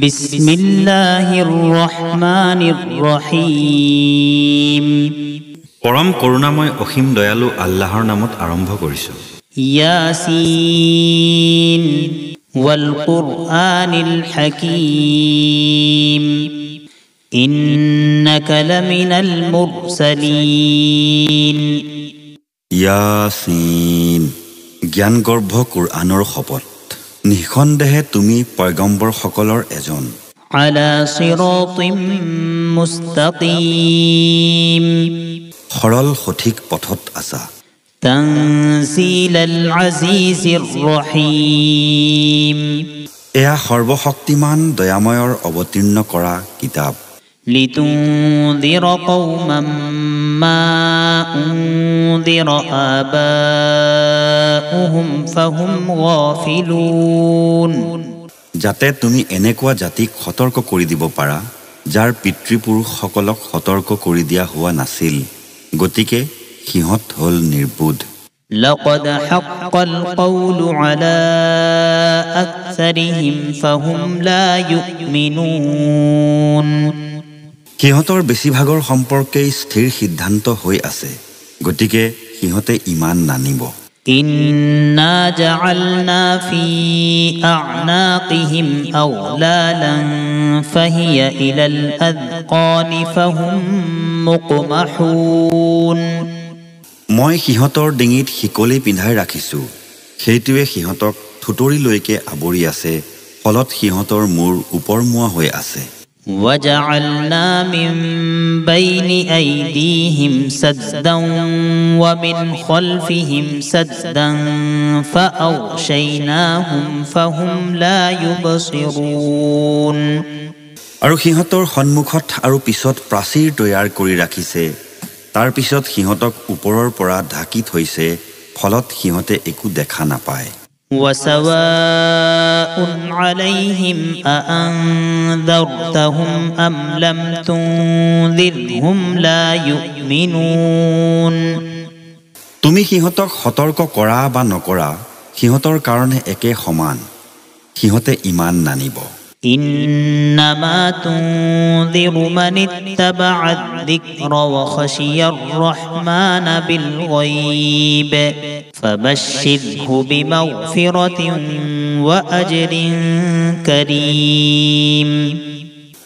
বিসমিল্লাহিৰ ৰহমানিৰ ৰহিম। পৰম কৰুণাময় অসীম দয়ালু আল্লাহৰ নামত আৰম্ভ কৰিছো। ইয়াসিন ওয়াল কুৰআনিল হাকীম ইন্নাকা লামিনাল মুৰসালিন। ইয়াসিন জ্ঞানগৰ্ভ কুৰআনৰ শপত, নিঃসন্দেহে তুমি পয়গম্বৰসকলৰ এজন। আলা সিৰাতিম মুস্তাকিম সৰল সঠিক পথত আছা। তানজিলাল আজিজিৰ ৰহিম এয়া সৰ্বশক্তিমান দয়াময়ৰ অৱতীৰ্ণ কৰা কিতাপ। লিতুনদিৰ কওমান মা উনদিৰ আবাউহুম ফাহুম গাফিলুন, যাতে তুমি এনেকুৱা জাতিক সতৰ্ক কৰি দিব পাৰা যাৰ পিতৃপুৰুষসকলক সতৰ্ক কৰি দিয়া হোৱা নাছিল, গতিকে সিহঁত হ'ল নিৰ্বোধ। لقد حق القول على أكثرهم فهم لا يؤمنون। সিহঁতৰ বেছিভাগৰ সম্পৰ্কেই স্থিৰ সিদ্ধান্ত হৈ আছে, গতিকে সিহঁতে ইমান নানিব। إنا جعلنا في أعناقهم أغلالا فهي إلى الأذقان فهم مقمحون। মই সিহঁতৰ ডিঙিত শিকলি পিন্ধাই ৰাখিছোঁ, সেইটোৱে সিহঁতক থুতৰিলৈকে আৱৰি আছে, ফলত সিহঁতৰ মূৰ ওপৰমুৱা হৈ আছে। وجعلنا من بين أيديهم سدا ومن خلفهم سدا فأغشيناهم فهم لا يبصرون। আৰু সিহঁতৰ সন্মুখত আৰু পিছত প্ৰাচীৰ তৈয়াৰ কৰি ৰাখিছে, তাৰ পিছত সিহঁতক ওপৰৰ পৰা ঢাকি থৈছে, ফলত সিহঁতে একো দেখা নাপায়। وسواء عليهم أأنذرتهم أم لم تنذرهم لا يؤمنون। তুমি সিহঁতক সতৰ্ক কৰা বা নকৰা সিহঁতৰ কাৰণে একে সমান, সিহঁতে ইমান নানিব। إنما تنذر من اتبع الذكر وخشي الرحمن بالغيب فبشره بمغفرة وأجر كريم।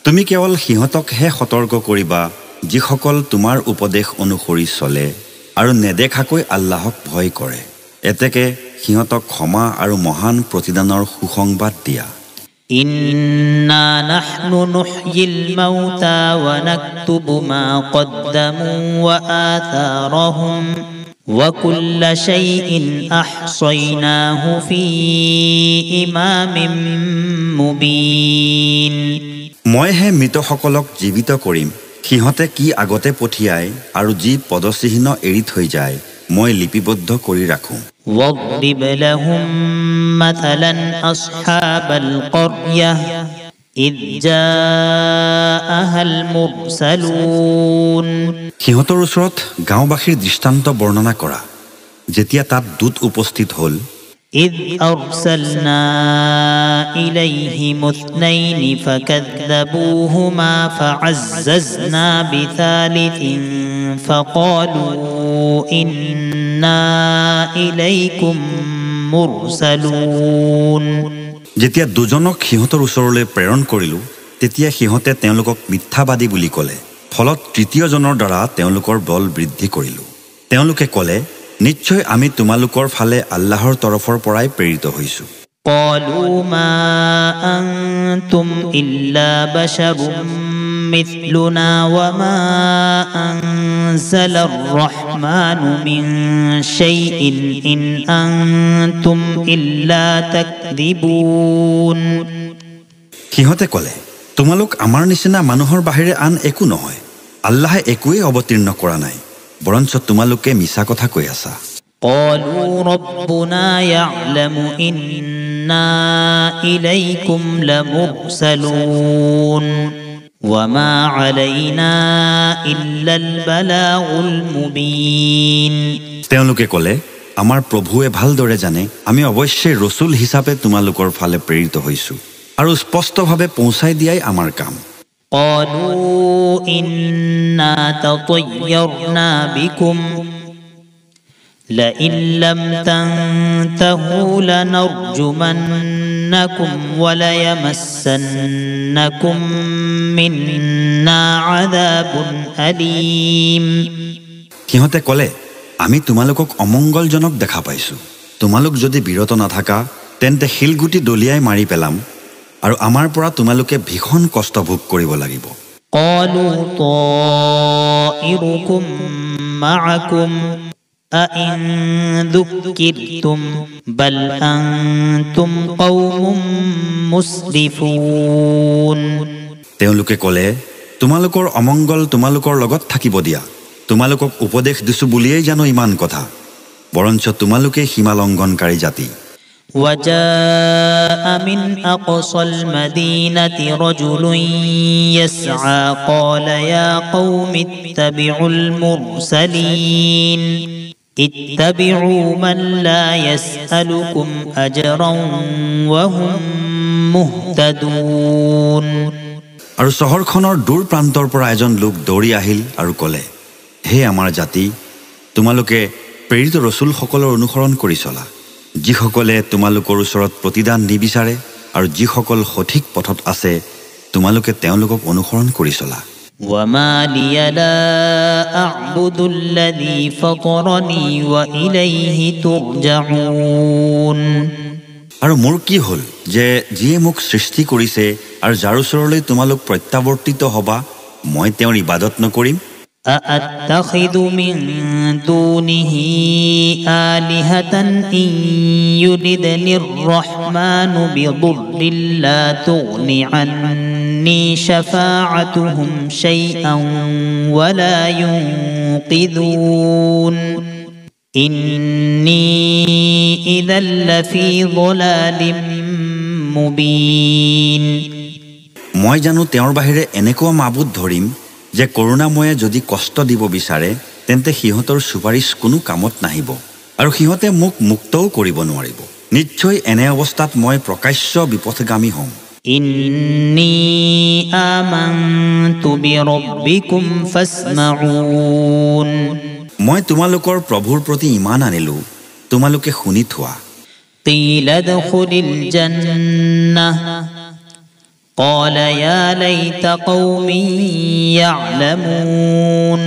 তুমি কেৱল সিহঁতকহে সতৰ্ক কৰিবা যিসকল তোমাৰ উপদেশ অনুসৰি চলে আৰু নেদেখাকৈ আল্লাহক ভয় কৰে, এতেকে সিহঁতক ক্ষমা আৰু মহান প্ৰতিদানৰ সুসংবাদ দিয়া। إنا نحن نحيي الموتى ونكتب ما قدموا وآثارهم وكل شيء أحصيناه في إمام مبين। মইহে মৃতসকলক জীৱিত কৰিম, সিহঁতে কি আগতে পঠিয়ায় আৰু যি পদচিহ্ন এৰি থৈ যায় মই লিপিবদ্ধ কৰি ৰাখোঁ। واضرب لهم مثلا أصحاب القرية إذ جاءها المرسلون। সিহঁতৰ ওচৰত গাঁওবাসীৰ দৃষ্টান্ত বৰ্ণনা কৰা, যেতিয়া তাত দূত উপস্থিত হ'ল। إذ أرسلنا إليهم اثنين فكذبوهما فعززنا بثالث فقالوا إنا إليكم مرسلون। যেতিয়া দুজনক সিহঁতৰ ওচৰলৈ প্ৰেৰণ কৰিলোঁ, তেতিয়া সিহঁতে তেওঁলোকক মিথ্যাবাদী বুলি ক'লে, ফলত তৃতীয়জনৰ দ্বাৰা তেওঁলোকৰ বল বৃদ্ধি কৰিলোঁ। তেওঁলোকে ক'লে, নিশ্চয় আমি তোমালোকৰ ফালে আল্লাহৰ তৰফৰ পৰাই প্ৰেৰিত হৈছোঁ। قالوا ما أنتم إلا بشر مثلنا وما أنزل الرحمن من شيء إن أنتم إلا تكذبون। সিহঁতে ক'লে, তোমালোক আমাৰ নিচিনা মানুহৰ বাহিৰে আন একো নহয়, আল্লাহে একোৱেই অৱতীৰ্ণ কৰা নাই, বৰঞ্চ তোমালোকে মিছা কথা কৈ আছা। قالوا ربنا يعلم إنا إليكم لمرسلون وما علينا إلا البلاغ المبين। তেওঁলোকে ক'লে, আমাৰ প্ৰভুৱে ভালদৰে জানে আমি অৱশ্যেই ৰসুল হিচাপে তোমালোকৰ ফালে প্ৰেৰিত হৈছোঁ, আৰু স্পষ্টভাৱে পৌঁছাই দিয়াই আমাৰ কাম قالوا إنا تطيرنا بكم لئن لم تنتهوا لنرجمنكم وليمسنكم منا عذاب أليم সিহঁতে ক'লে আমি তোমালোকক অমংগলজনক দেখা পাইছো তোমালোক যদি বিৰত নাথাকা তেন্তে শিলগুটি দলিয়াই মাৰি পেলাম আৰু আমাৰ পৰা তোমালোকে ভীষণ কষ্ট ভোগ কৰিব লাগিব قالوا طائركم معكم أئن ذكرتم بل أنتم قوم مسرفون তেওঁলোকে ক'লে তোমালোকৰ অমংগল তোমালোকৰ লগত থাকিব দিয়া তোমালোকক উপদেশ দিছো বুলিয়েই জানো ইমান কথা বৰঞ্চ তোমালোকে সীমা লংঘনকাৰী জাতি وجاء من أقصى المدينة رجل يسعى قال يا قوم اتبعوا المرسلين اتبعوا من لا يسألكم أجرا وهم مهتدون আৰু চহৰখনৰ দূৰ প্ৰান্তৰ পৰা এজন লোক দৌৰি আহিল আৰু ক'লে হে আমাৰ জাতি তোমালোকে প্ৰেৰিত ৰসুলসকলৰ অনুসৰণ কৰি চলা যিসকলে তোমালোকৰ ওচৰত প্ৰতিদান নিবিচাৰে আৰু যিসকল সঠিক পথত আছে তোমালোকে তেওঁলোকক অনুসৰণ কৰি চলা وما لي لا أعبد الذي فطرني وإليه ترجعون আৰু মোৰ কি হ'ল যে যিয়ে মোক সৃষ্টি কৰিছে আৰু যাৰ ওচৰলৈ তোমালোক প্ৰত্যাৱৰ্তিত হ'বা মই তেওঁৰ ইবাদত নকৰিম أأتخذ من دونه آلهة إن يردني الرحمن بضر لا تغن عني شفاعتهم شيئا ولا ينقذون إني إذا لفي ضلال مبين মই জানো তেওঁৰ বাহিৰে এনেকুৱা মাবুদ ধৰিম যে কৰোণাময়ে যদি কষ্ট দিব বিচাৰে তেন্তে সিহঁতৰ সুপাৰিশ কোনো কামত নাহিব আৰু সিহঁতে মোক মুক্তও কৰিব নোৱাৰিব নিশ্চয় এনে অৱস্থাত মই প্ৰকাশ্য বিপথগামী হ'ম إني آمنت بربكم فاسمعون মই তোমালোকৰ প্ৰভুৰ প্ৰতি ইমান আনিলো তোমালোকে শুনি থোৱা قيل ادخل الجنة قال يا ليت قومي يعلمون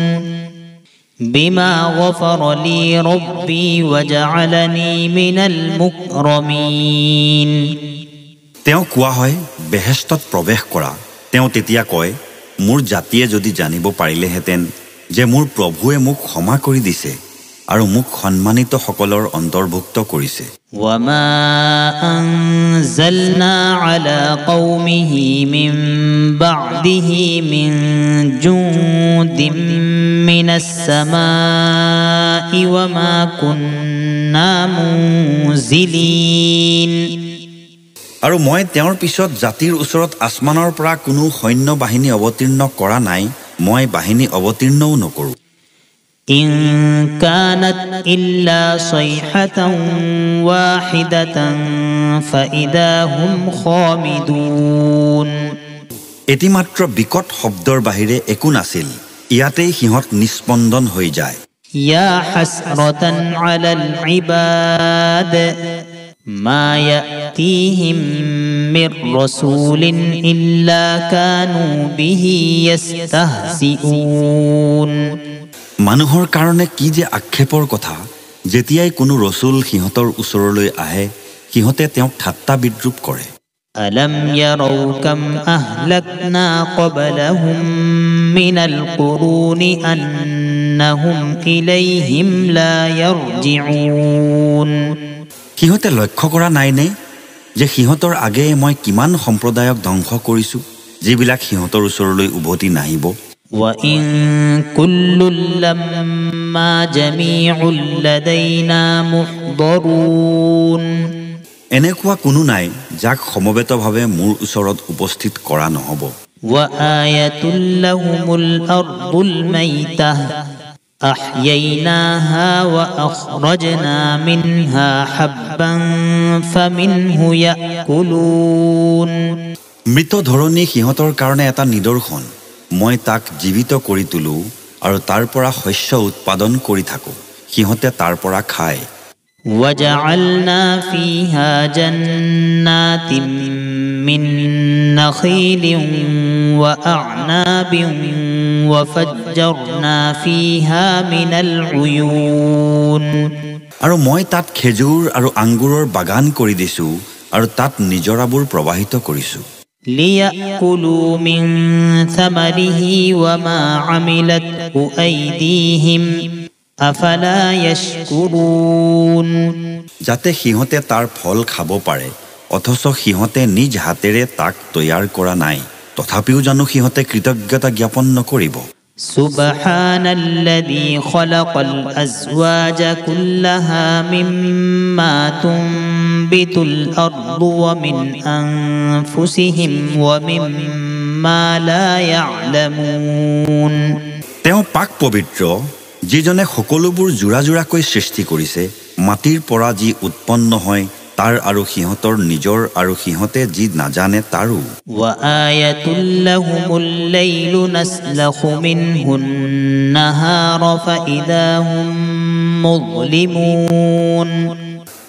بما غفر لي ربي وجعلني من المكرمين তেওঁ কোৱা হয় বেহেষ্টত প্ৰৱেশ কৰা তেওঁ তেতিয়া কয় মোৰ জাতিয়ে যদি জানিব পাৰিলেহেঁতেন যে মোৰ প্ৰভুৱে মোক ক্ষমা কৰি দিছে আৰু মোক সন্মানিত সকলৰ অন্তৰ্ভুক্ত কৰিছে وما أنزلنا على قومه من بعده من جند من السماء وما كنا منزلين আৰু মই তেওঁৰ পিছত জাতিৰ ওচৰত আসমানৰ পৰা কোনো সৈন্য বাহিনী অৱতীৰ্ণ কৰা নাই মই বাহিনী অৱতীৰ্ণও নকৰো إن كانت إلا صيحة واحدة فإذا هم خامدون এটিমাত্ৰ বিকট শব্দৰ বাহিৰে একো নাছিল ইয়াতেই সিহঁত নিস্পন্দন হৈ যায় يا حسرة على العباد ما يأتيهم من رسول إلا كانوا به يستهزئون মানুহৰ কাৰণে কি যে আক্ষেপৰ কথা যেতিয়াই কোনো ৰসুল সিহঁতৰ ওচৰলৈ আহে সিহঁতে তেওঁক ঠাট্টা বিদ্ৰূপ কৰে ألم يروا كم أهلكنا قبلهم من القرون أنهم إليهم لا يرجعون সিহঁতে লক্ষ্য কৰা নাইনে যে সিহঁতৰ আগে মই কিমান সম্প্ৰদায়ক ধ্বংস কৰিছো যিবিলাক সিহঁতৰ ওচৰলৈ উভতি নাহিব وإن كل لما جميع لدينا محضرون এনেকুৱা কোনো নাই যাক সমবেতভাৱে মোৰ ওচৰত উপস্থিত কৰা নহব وآية لهم الأرض الميتة أحييناها وأخرجنا منها حبا فمنه يأكلون মৃত ধৰণী সিহঁতৰ কাৰণে এটা নিদৰ্শন মই তাক জীৱিত কৰি তুলো আৰু তাৰ পৰা শস্য উৎপাদন কৰি থাকো সিহঁতে তাৰ পৰা খায় وجعلنا فيها جنات من نخيل وأعناب وفجرنا فيها من العيون আৰু মই তাত খেজুৰ আৰু আঙ্গুৰৰ বাগান কৰি দিছো আৰু তাত নিজৰাবোৰ প্ৰবাহিত কৰিছো ليأكلوا من ثمره وما عملته أيديهم أفلا يشكرون যাতে সিহঁতে তাৰ ফল খাব পাৰে অথচ সিহঁতে নিজ হাতেৰে তাক তৈয়াৰ কৰা নাই তথাপিও জানো সিহঁতে কৃতজ্ঞতা জ্ঞাপন নকৰিব سبحان الذي خلق الأزواج كلها مما تنبت الأرض ومن أنفسهم ومما لا يعلمون তেওঁ পাক পবিত্ৰ যিজনে সকলোবোৰ জোৰা জোৰাকৈ সৃষ্টি কৰিছে মাটিৰ পৰা যি উৎপন্ন হয় তাৰ আৰু সিহঁতৰ নিজৰ আৰু সিহঁতে যি নাজানে তাৰো وآية لهم الليل نسلخ منه النهار فإذا هم مظلمون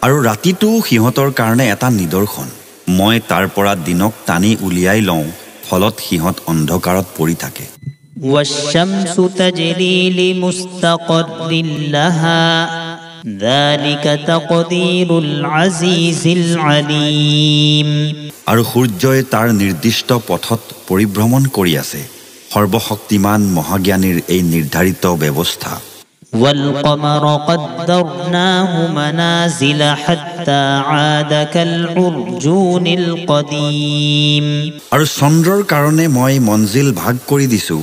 আৰু ৰাতিটো সিহঁতৰ কাৰণে এটা নিদৰ্শন মই তাৰ পৰা দিনক টানি উলিয়াই লওঁ ফলত সিহঁত অন্ধকাৰত পৰি থাকে والشمس تجري لمستقر لها ذلك تقدير العزيز العليم আৰু সূৰ্যই তাৰ নিৰ্দিষ্ট পথত পৰিভ্ৰমণ কৰি আছে সৰ্বশক্তিমান মহাজ্ঞানীৰ এই নিৰ্ধাৰিত ব্যৱস্থা والقمر قدرناه منازل حتى عاد كالعرجون القديم আৰু চন্দ্ৰৰ কাৰণে মই মঞ্জিল ভাগ কৰি দিছো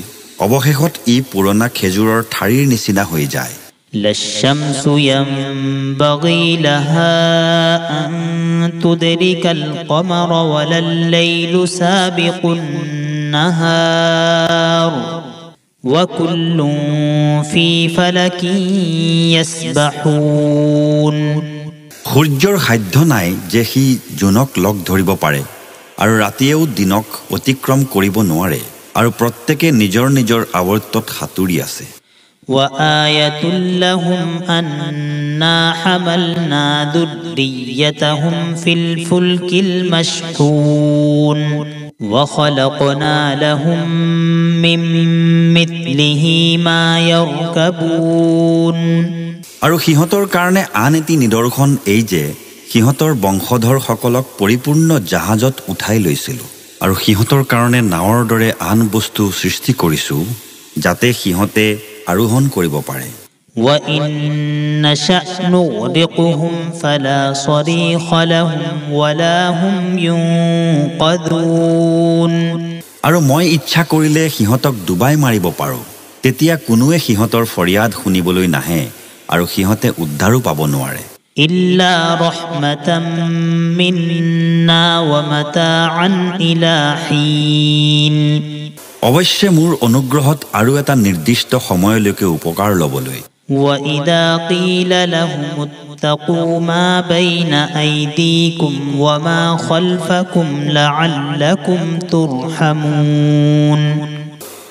অৱশেষত ই পুৰণা খেজুৰৰ ঠাৰিৰ নিচিনা হৈ যায় لا الشمس ينبغي لها أن تدرك القمر ولا الليل سابق النهار وكل في فلك يسبحون সূৰ্যৰ সাধ্য নাই যে সি জোনক লগ ধৰিব পাৰে আৰু ৰাতিয়েও দিনক অতিক্ৰম কৰিব নোৱাৰে আৰু প্ৰত্যেকে নিজৰ নিজৰ আৱৰ্তত সাঁতুৰি আছে وآية لهم أنا حملنا ذريتهم في الفلك المشحون وخلقنا لهم من مثله ما يركبون আৰু সিহঁতৰ কাৰণে আন এটি নিদৰ্শন এই যে সিহঁতৰ বংশধৰসকলক পৰিপূৰ্ণ জাহাজত উঠাই লৈছিল আৰু সিহঁতৰ কাৰণে নাৱৰ দৰে আন বস্তু সৃষ্টি কৰিছো যাতে সিহঁতে আৰোহণ কৰিব পাৰে وإن نشأ نغرقهم فلا صريخ لهم ولا هم ينقذون আৰু মই ইচ্ছা কৰিলে সিহঁতক ডুবাই মাৰিব পাৰো তেতিয়া কোনোৱে সিহঁতৰ ফৰিয়াদ শুনিবলৈ নাহে আৰু সিহঁতে উদ্ধাৰো পাব নোৱাৰে إلا رحمة منا ومتاعا إلى حين অৱশ্যে মোৰ অনুগ্ৰহত আৰু এটা নিৰ্দিষ্ট সময়লৈকে উপকাৰ ল'বলৈ وإذا قيل لهم اتقوا ما بين أيديكم وما خلفكم لعلكم ترحمون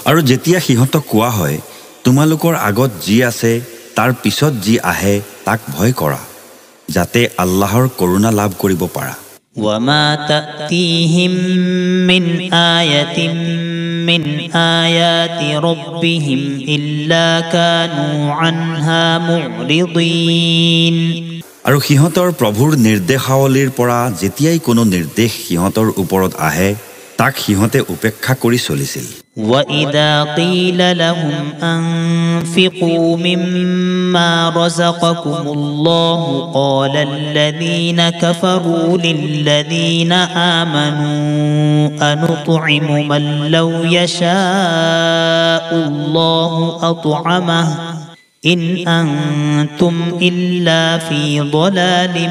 আৰু যেতিয়া সিহঁতক কোৱা হয় তোমালোকৰ আগত যি আছে তাৰ পিছত যি আহে তাক ভয় কৰা যাতে আল্লাহৰ কৰুণা লাভ কৰিব পাৰা وما تأتيهم من آية من آيات ربهم إلا كانوا عنها معرضين আৰু সিহঁতৰ প্ৰভুৰ নিৰ্দেশাৱলীৰ পৰা যেতিয়াই কোনো নিৰ্দেশ সিহঁতৰ ওপৰত আহে তাক সিহঁতে উপেক্ষা কৰি চলিছিল وإذا قيل لهم أنفقوا مما رزقكم الله قال الذين كفروا للذين آمنوا أنطعم من لو يشاء الله أطعمه إن أنتم إلا في ضلال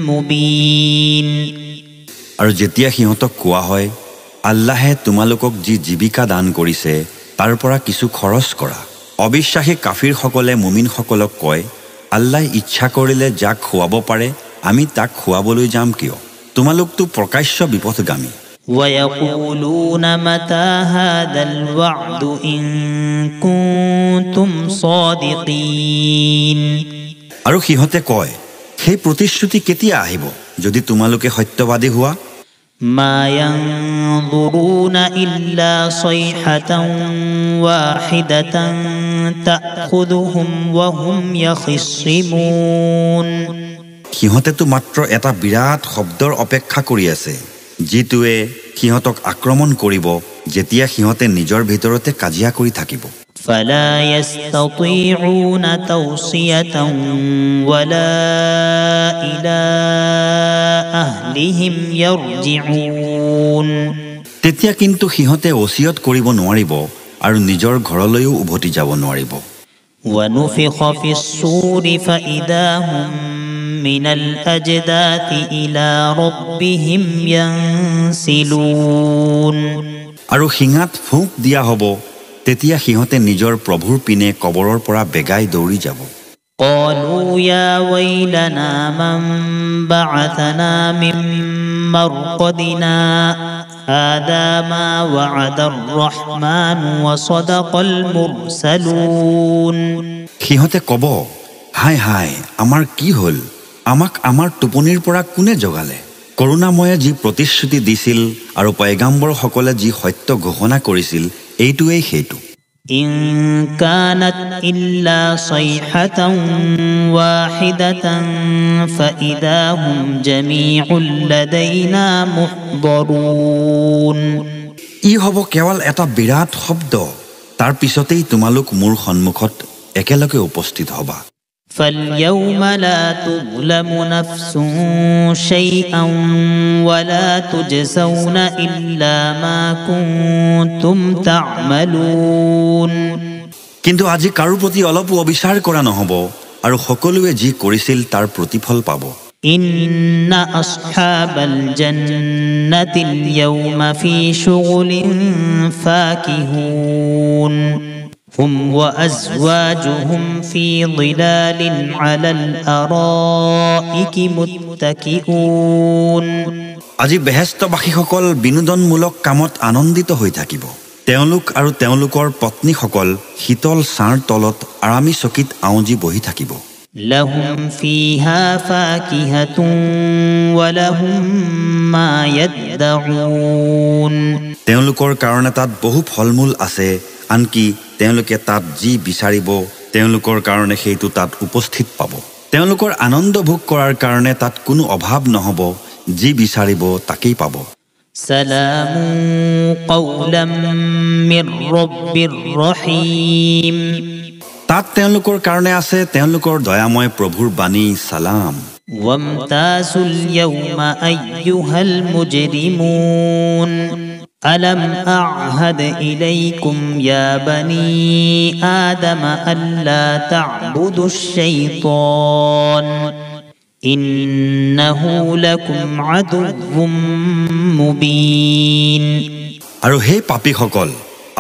مبين আৰু যেতিয়া সিহঁতক কোৱা হয় আল্লাহে তোমালোকক যি জীৱিকা দান কৰিছে তাৰ পৰা কিছু খৰচ কৰা অবিশ্বাসী কাফিৰসকলে মুমিনসকলক কয়, আল্লাহ ইচ্ছা কৰিলে যাক খুৱাব পাৰে আমি তাক খুৱাবলৈ যাম কিয়? তোমালোকতো প্ৰকাশ্য বিপথগামী। ويقولون متى هذا الوعد إن كنتم صادقين আৰু সিহঁতে কয়, সেই প্ৰতিশ্ৰুতি কেতিয়া আহিব যদি তোমালোকে সত্যবাদী হোৱা? ما ينظرون إلا صيحة واحدة تأخذهم وهم يخصمون সিহঁতেতো মাত্ৰ এটা বিৰাট শব্দৰ অপেক্ষা কৰি আছে, যিটোৱে সিহঁতক আক্ৰমণ কৰিব যেতিয়া সিহঁতে নিজৰ ভিতৰতে কাজিয়া কৰি থাকিব। فلا يستطيعون توصية ولا إلى أهلهم يرجعون তেতিয়া কিন্তু সিহঁতে ওসিয়ত কৰিব নোৱাৰিব আৰু নিজৰ ঘৰলৈও উভতি যাব নোৱাৰিব। ونفخ في الصور فإذا هم من الأجداث إلى ربهم ينسلون আৰু শিঙাত ফুঁক দিয়া হ'ব, তেতিয়া সিহঁতে নিজৰ প্ৰভুৰ পিনে কবৰৰ পৰা বেগাই দৌৰি যাব। قالوا يا ويلنا من بعثنا من مرقدنا هذا ما وعد الرحمن وصدق المرسلون সিহঁতে কব, হাই হাই, আমাৰ কি হ'ল? আমাক আমাৰ টোপনিৰ পৰা কোনে জগালে? কৰোণাময়ে যি প্ৰতিশ্ৰুতি দিছিল আৰু পয়গাম্বৰসকলে যি সত্য ঘোষণা কৰিছিল, এইটোৱেই সেইটো। إن كانت إلا صيحة واحدة فإذا هم جميع لدينا محضرون ই হ'ব কেৱল এটা বিৰাট শব্দ, তাৰ পিছতেই তোমালোক মোৰ সন্মুখত একেলগে উপস্থিত হ'বা। فاليوم لا تظلم نفس شيئا ولا تجزون إلا ما كنتم تعملون কিন্তু আজি কাৰো প্ৰতি অলপো অবিচাৰ কৰা নহ'ব আৰু সকলোৱে যি কৰিছিল তাৰ প্ৰতিফল পাব। إن أصحاب الجنة اليوم في شغل فاكهون هم وأزواجهم في ظلال على الأرائك متكئون আজি বেহেস্তবাসীসকল বিনোদনমূলক কামত আনন্দিত হৈ থাকিব। তেওঁলোক আৰু তেওঁলোকৰ পত্নীসকল শীতল ছাঁৰ তলত আৰামী চকীত আউজি বহি থাকিব। لهم فيها فاكهة ولهم ما يدعون তেওঁলোকৰ কাৰণে তাত বহু ফলমূল আছে, আনকি তেওঁলোকে তাত যি বিচাৰিব তেওঁলোকৰ কাৰণে সেইটো তাত উপস্থিত পাব। তেওঁলোকৰ আনন্দ ভোগ কৰাৰ কাৰণে তাত কোনো অভাৱ নহ'ব, যি বিচাৰিব তাকেই পাব। سلام قولا من رب رحيم তাত তেওঁলোকৰ কাৰণে আছে তেওঁলোকৰ দয়াময় প্ৰভুৰ বাণী, সালাম। وامتازوا اليوم أيها المجرمون ألم أعهد إليكم يا بني آدم ألا تعبدوا الشيطان إنه لكم عدو مبين আৰু হে পাপীসকল,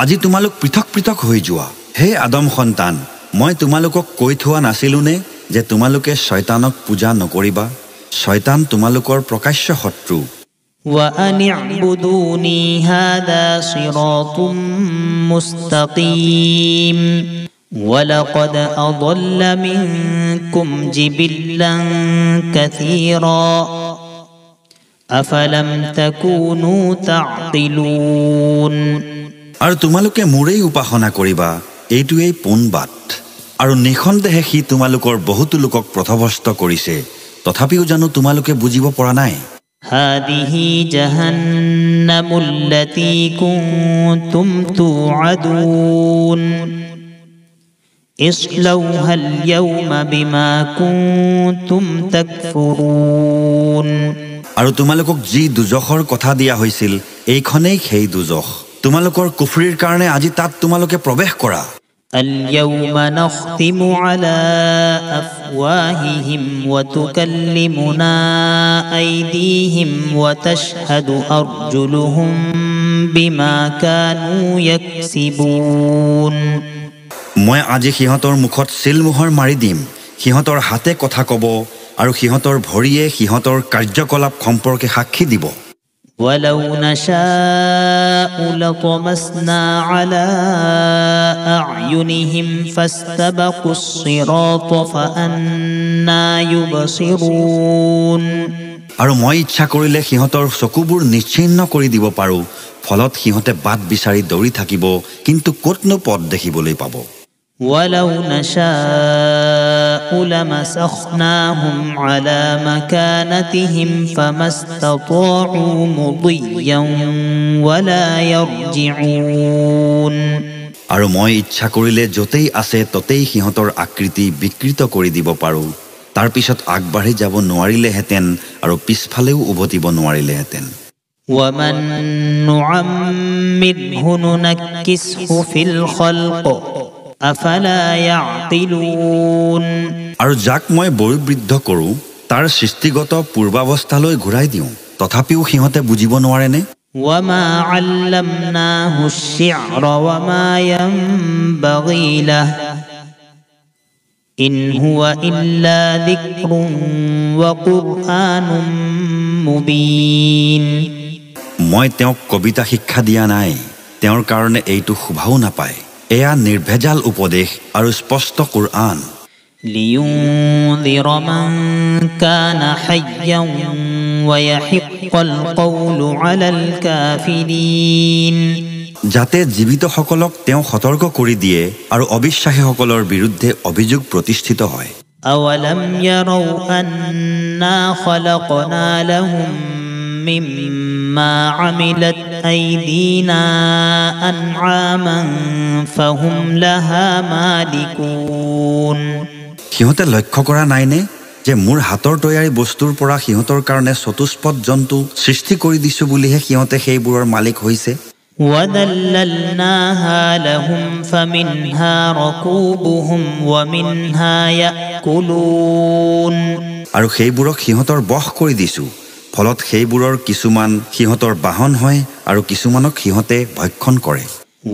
আজি তোমালোক পৃথক পৃথক হৈ যোৱা। হে আদম সন্তান, মই তোমালোকক কৈ থোৱা নাছিলোনে যে তোমালোকে শয়তানক পূজা নকৰিবা? শয়তান তোমালোকৰ প্ৰকাশ্য শত্ৰু। وأن اعبدوني هذا صراط مستقيم ولقد أضل منكم جبلا كثيرا أفلم تكونوا تعقلون আৰু তোমালোকে মোৰেই উপাসনা কৰিবা, এইটোৱেই পোন বাট। আৰু নিঃসন্দেহে সি তোমালোকৰ বহুতো লোকক পথভ্ৰষ্ট কৰিছে, তথাপিও জানো তোমালোকে বুজিব পৰা নাই? هذه جهنم التي كنتم توعدون اصلوها اليوم بما كنتم تكفرون আৰু তোমালোকক যি দুজখৰ কথা দিয়া হৈছিল, এইখনেই সেই দুজখ। তোমালোকৰ কুফৰিৰ কাৰণে আজি তাত তোমালোকে প্ৰৱেশ কৰা। اليوم نختم على أفواههم وتكلمنا أيديهم وتشهد أرجلهم بما كانوا يكسبون মই আজি সিহঁতৰ মুখত চিলমোহৰ মাৰি দিম সিহঁতৰ হাতে কথা ক'ব আৰু সিহঁতৰ ভৰিয়ে সিহঁতৰ কাৰ্যকলাপ সম্পৰ্কে সাক্ষী দিব ولو نشاء لطمسنا على أعينهم فاستبقوا الصراط فأنى يبصرون আৰু মই ইচ্ছা কৰিলে সিহঁতৰ চকুবোৰ নিশ্চিন্ন কৰি দিব পাৰো ফলত সিহঁতে বাট বিচাৰি দৌৰি থাকিব কিন্তু ক'তনো পথ দেখিবলৈ পাব ولو نشاء لمسخناهم على مكانتهم فما استطاعوا مضيا ولا يرجعون আৰু মই ইচ্ছা কৰিলে যতেই আছে ততেই সিহঁতৰ আকৃতি বিকৃত কৰি দিব পাৰো তাৰ পিছত আগবাঢ়ি যাব নোৱাৰিলেহেঁতেন আৰু পিছফালেও উভতিব নোৱাৰিলেহেঁতেন ومن نعمره ننكسه في الخلق أفلا يعقلون আৰু যাক মই বয়োবৃদ্ধ কৰোঁ তাৰ সৃষ্টিগত পূৰ্বাৱস্থালৈ ঘূৰাই দিওঁ তথাপিও সিহঁতে বুজিব নোৱাৰেনে وما علمناه الشعر وما ينبغي له إن هو إلا ذكر وقرآن مبين মই তেওঁক কবিতা শিক্ষা দিয়া নাই তেওঁৰ কাৰণে এইটো শোভাও নাপায় এয়া নিৰ্ভেজাল উপদেশ আৰু স্পষ্ট কুৰআন لينذر من كان حيا ويحق القول على الكافرين যাতে জীৱিতসকলক তেওঁ সতৰ্ক কৰি দিয়ে আৰু অবিশ্বাসীসকলৰ বিৰুদ্ধে অভিযোগ প্ৰতিষ্ঠিত হয় أولم يروا أنا خلقنا لهم مما عملت أيدينا أنعاما فهم لها مالكون সিহঁতে লক্ষ্য কৰা নাইনে যে মোৰ হাতৰ তৈয়াৰী বস্তুৰ পৰা সিহঁতৰ কাৰণে চতুষ্পদ জন্তু সৃষ্টি কৰি দিছো বুলিহে সিহঁতে সেইবোৰৰ মালিক হৈছে وذللناها لهم فمنها ركوبهم ومنها يأكلون আৰু সেইবোৰক সিহঁতৰ বশ কৰি দিছো ফলত সেইবোৰৰ কিছুমান সিহঁতৰ বাহন হয় আৰু কিছুমানক সিহঁতে ভক্ষণ কৰে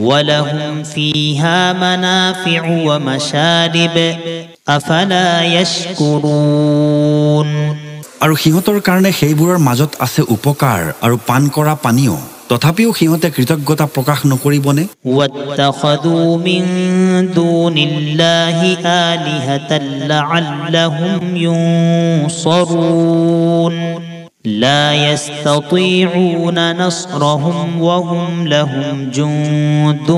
ولهم فيها منافع ومشارب أفلا يشكرون আৰু সিহঁতৰ কাৰণে সেইবোৰৰ মাজত আছে উপকাৰ আৰু পান কৰা পানীয় তথাপিও সিহঁতে কৃতজ্ঞতা প্ৰকাশ নকৰিবনে واتخذوا من دون الله آلهة لعلهم ينصرون لا يستطيعون نصرهم وهم لهم جند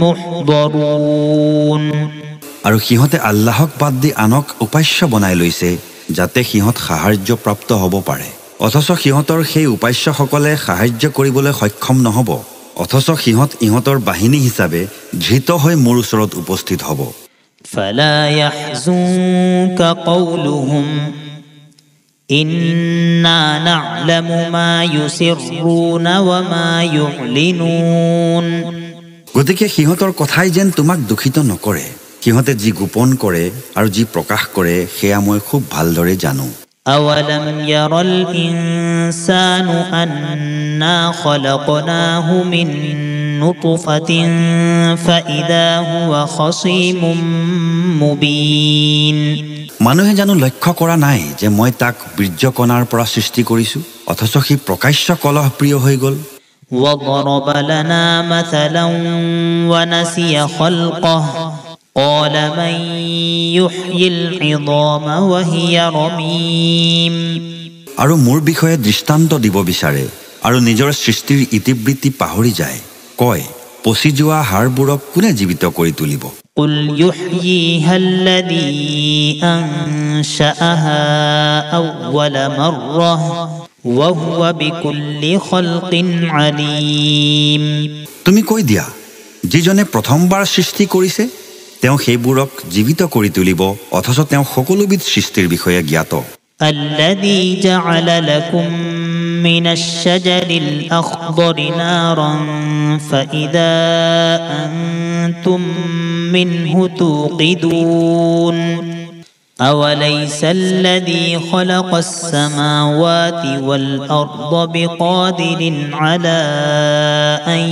محضرون আৰু সিহঁতে আল্লাহক বাদ দি আনক উপাস্য বনাই লৈছে যাতে সিহঁত সাহায্য প্ৰাপ্ত হ'ব পাৰে অথচ সিহঁতৰ সেই উপাস্যসকলে সাহায্য কৰিবলৈ সক্ষম নহ'ব অথচ সিহঁত ইহঁতৰ বাহিনী হিচাপে ধৃত হৈ মোৰ ওচৰত উপস্থিত হ'ব فلا يحزنك قولهم إنا نعلم ما يسرون وما يعلنون গতিকে সিহঁতৰ কথাই যেন তোমাক দুখিত নকৰে সিহঁতে যি গোপন কৰে আৰু যি প্ৰকাশ কৰে সেয়া মই খুব ভালদৰে জানো أولم ير الإنسان أنا خلقناه من نطفة فإذا هو خصيم مبين মানুহে জানো লক্ষ্য কৰা নাই যে মই তাক বীৰ্যকণাৰ পৰা সৃষ্টি কৰিছো অথচ সি প্ৰকাশ্য কলহপ্ৰিয় হৈ গ'ল وضرب لنا مثلا ونسي خلقه قال من يحيي العظام وهي رميم আৰু মোৰ বিষয়ে দৃষ্টান্ত দিব বিচাৰে আৰু নিজৰ সৃষ্টিৰ ইতিবৃত্তি পাহৰি যায় কয় পচি যোৱা হাড়বোৰক কোনে জীৱিত কৰি তুলিব قل يحييها الذي أنشأها أول مرة وهو بكل خلق عليم তুমি কৈ দিয়া যিজনে প্ৰথমবাৰ সৃষ্টি কৰিছে তেওঁ সেইবোৰক জীৱিত কৰি তুলিব অথচ তেওঁ সকলোবিধ সৃষ্টিৰ বিষয়ে জ্ঞাত الذي جعل لكم من الشجر الأخضر نارا فإذا أنتم منه توقدون أوليس الذي خلق السماوات والأرض بقادر على أن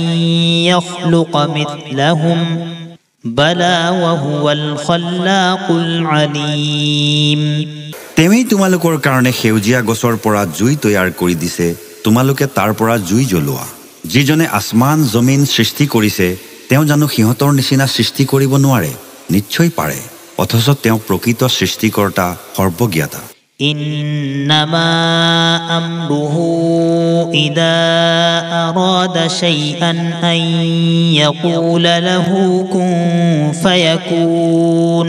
يخلق مثلهم بلى وهو الخلاق العليم তেৱেই তোমালোকৰ কাৰণে সেউজীয়া গছৰ পৰা জুই তৈয়াৰ কৰি দিছে তোমালোকে তাৰ পৰা জুই জ্বলোৱা যিজনে আসমান জমিন সৃষ্টি কৰিছে তেওঁ জানো সিহঁতৰ নিচিনা সৃষ্টি কৰিব নোৱাৰে নিশ্চয় পাৰে অথচ তেওঁ প্ৰকৃত সৃষ্টিকৰ্তা সৰ্বজ্ঞাতা إنما أمره إذا أراد شيئا أن يقول له كن فيكون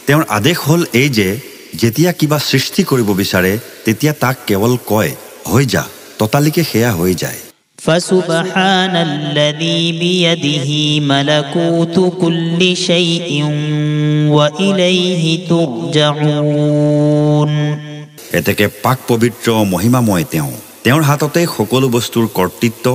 তেওঁৰ আদেশ হ'ল এই যে যেতিয়া কিবা সৃষ্টি কৰিব বিচাৰে তেতিয়া তাক কেৱল কয় হৈ যা ততালিকে সেয়া হৈ যায় فسبحان الذي بيده ملكوت كل شيء وإليه ترجعون এতেকে পাক পবিত্ৰ মহিমাময় তেওঁৰ হাততে সকলো বস্তুৰ কৰ্তৃত্ব